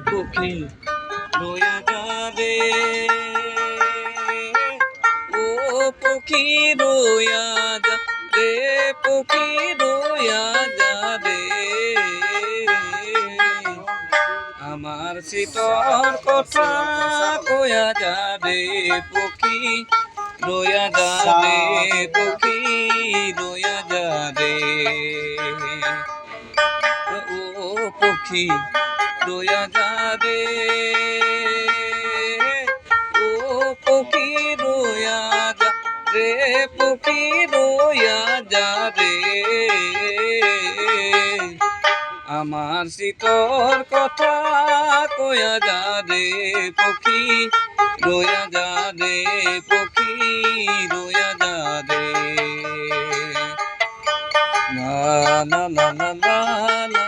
পক্ষী রয়া যাবে, ও পক্ষী রয়া যাবে, পক্ষী রয়া যাবে, আমার শীতর কথা কয়া যাবে, পক্ষী রয়া যাবে, পক্ষী রয়া যাবে, ও পক্ষী রয়া যাবে, ও পক্ষী রয়া যাবে, পক্ষী রয়া যাবে, আমার শীতর কথা কয়া যাবে, পক্ষী রয়া যাবে, পক্ষী রয়া যাবে, লা লা লা লা লা লা।